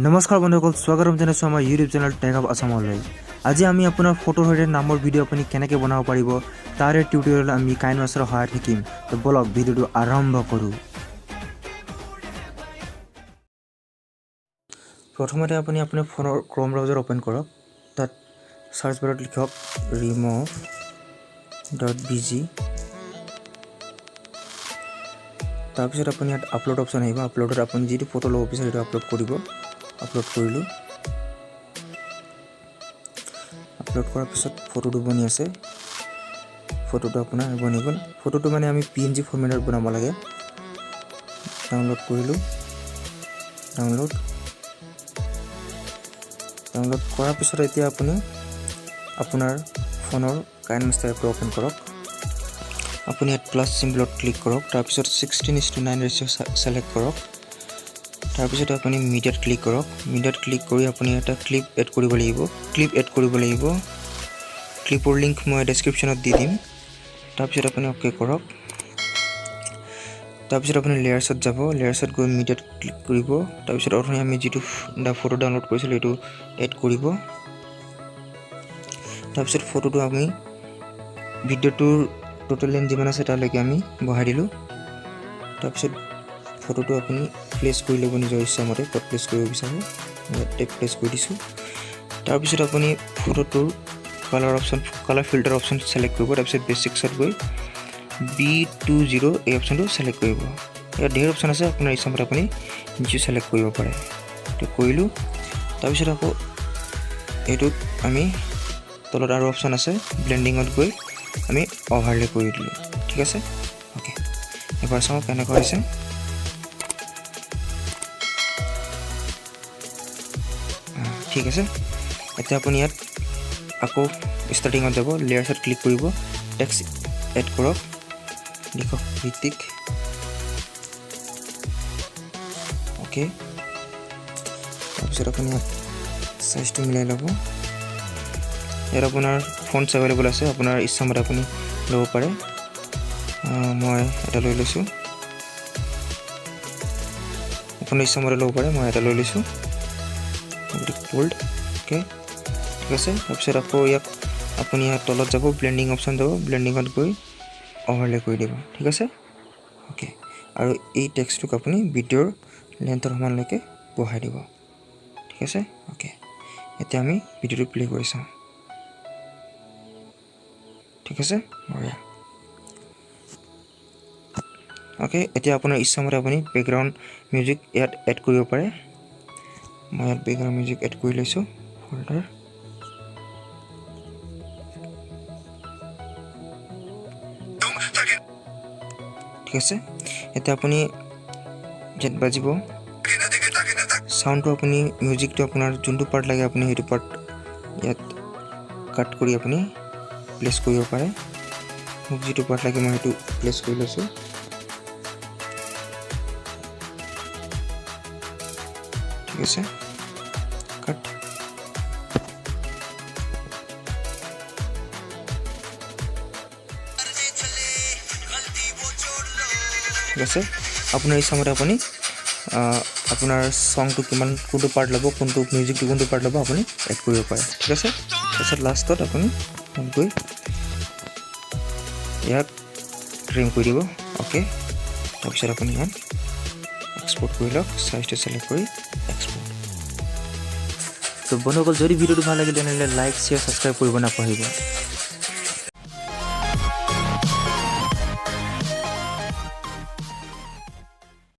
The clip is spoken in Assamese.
नमस्कार बंधुসকল स्वागतम जनाइছোঁ আমাৰ ইউটিউব চেনেল টেক আপ আসামলৈ। আজি আমি আপোনাৰ ফটোৰ সৈতে নামৰ ভিডিঅ' আপুনি কেনেকৈ বনাব পাৰিব তাৰে টিউটোৰিয়েল আমি কাইনভাছৰ সহায়ত শিকিম। তো বলক ভিডিঅ'টো আৰম্ভ কৰোঁ। প্ৰথমতে আপুনি আপোনাৰ ফোনৰ ক্ৰোম ব্ৰাউজাৰ ওপেন কৰক। তাত সাৰ্চ বাৰত লিখক remove.bg। তাৰপিছত আপুনি ইয়াত আপলোড অপশ্যন আহিব। আপলোডত আপুনি যিটো ফটো ল'ব বিচাৰে সেইটো আপলোড কৰিব। আপলোড কৰিলোঁ। আপলোড কৰাৰ পিছত ফটোটো বনি আছে। ফটোটো আপোনাৰ বনি গ'ল। ফটোটো মানে আমি PNG ফৰ্মেটত বনাব লাগে। ডাউনলোড কৰিলোঁ। ডাউনলোড কৰাৰ পিছত এতিয়া আপুনি আপোনাৰ ফোনৰ কাইনভাছ এপটো ওপেন কৰক। আপুনি ইয়াত প্লাছ চিম্বলত ক্লিক কৰক। তাৰপিছত 16:9 ৰেচিঅ' সেলেক্ট কৰক। তাৰপিছত আপুনি মিডিয়াত ক্লিক কৰক। মিডিয়াত ক্লিক কৰি আপুনি এটা ক্লিপ এড কৰিব লাগিব। ক্লিপৰ লিংক মই ডেছক্ৰিপশ্যনত দি দিম। তাৰপিছত আপুনি অ'কে কৰক। তাৰপিছত আপুনি লেয়াৰ্ছত যাব। লেয়াৰ্ছত গৈ মিডিয়াত ক্লিক কৰিব। তাৰপিছত অথনি আমি যিটো ফটো ডাউনলোড কৰিছিলোঁ এইটো এড কৰিব। তাৰপিছত ফটোটো আমি ভিডিঅ'টোৰ টোটেল লেন্থ যিমান আছে তালৈকে আমি বঢ়াই দিলোঁ। তাৰপিছত ফটোটো আপুনি প্লেচ কৰি ল'ব নিজৰ ইচ্ছামতে ক'ত প্লেচ কৰিব বিচাৰে। ইয়াতে প্লেচ কৰি দিছোঁ। তাৰপিছত আপুনি ফটোটোৰ কালাৰ ফিল্টাৰ অপশ্যন সেলেক্ট কৰিব। তাৰপিছত বেচিক্সত গৈ B20 এই অপশ্যনটো সেলেক্ট কৰিব। ইয়াত ঢেৰ অপশ্যন আছে, আপোনাৰ ইচ্ছামতে আপুনি নিজে সেলেক্ট কৰিব পাৰে। এইটো কৰিলোঁ। তাৰপিছত আকৌ এইটোত আমি তলত আৰু অপশ্যন আছে, ব্লেণ্ডিঙত গৈ আমি অভাৰলে কৰি দিলোঁ। ঠিক আছে, অ'কে। এবাৰ চাওঁ কেনেকুৱা হৈছে। ঠিক আছে, এতিয়া আপুনি ইয়াত আকৌ ষ্টাৰ্টিঙত যাব। লেয়াৰ্ছত ক্লিক কৰিব। টেক্সট এড কৰক। লিখক ঋতিক। অ'কে। তাৰপিছত আপুনি ইয়াত চাইজটো মিলাই ল'ব। ইয়াত আপোনাৰ ফন্টছ এভেইলেবল আছে, আপোনাৰ ইচ্ছামতে আপুনি ল'ব পাৰে। মই এটা লৈ লৈছোঁ। আপোনাৰ ইচ্ছামতে ল'ব পাৰে, মই এটা লৈ লৈছোঁ। বোল্ড। অ'কে, ঠিক আছে। তাৰপিছত আকৌ ইয়াত আপুনি ইয়াত তলত যাব, ব্লেণ্ডিং অপশ্যন যাব। ব্লেণ্ডিঙত গৈ অভাৰলে কৰি দিব। ঠিক আছে, অ'কে। আৰু এই টেক্সটটোক আপুনি ভিডিঅ'ৰ লেন্থৰ সমানলৈকে বঢ়াই দিব। ঠিক আছে, অ'কে। এতিয়া আমি ভিডিঅ'টো প্লে কৰি চাওঁ। ঠিক আছে, বঢ়িয়া। অ'কে, এতিয়া আপোনাৰ ইচ্ছামতে আপুনি বেকগ্ৰাউণ্ড মিউজিক ইয়াত এড কৰিব পাৰে। মই ইয়াত বেকগ্ৰাউণ্ড মিউজিক এড কৰি লৈছোঁ। ফল্ডাৰ। ঠিক আছে, এতিয়া আপুনি ইয়াত বাজিব চাউণ্ডটো। আপুনি মিউজিকটো আপোনাৰ যোনটো পাৰ্ট লাগে আপুনি সেইটো পাৰ্ট ইয়াত কাট কৰি আপুনি প্লেচ কৰিব পাৰে। মোক যিটো পাৰ্ট লাগে মই সেইটো প্লেচ কৰি লৈছোঁ। ঠিক আছে, কাট। ঠিক আছে, আপোনাৰ ইচ্ছামতে আপুনি আপোনাৰ ছংটো কোনটো পাৰ্ট ল'ব, মিউজিকটো কোনটো পাৰ্ট ল'ব আপুনি এড কৰিব পাৰে। ঠিক আছে, তাৰপিছত লাষ্টত আপুনি গৈ ইয়াক ট্ৰিম কৰি দিব। অ'কে, তাৰপিছত আপুনি ইয়াত এক্সপৰ্ট কৰি লওক। চাইজটো চিলেক্ট কৰি এক্সপৰ্ট। তো বন্ধুসকল, যদি ভিডিঅ'টো ভাল লাগিল তেনেহ'লে লাইক, শ্বেয়াৰ, ছাবস্ক্ৰাইব কৰিব নাপাহৰিব।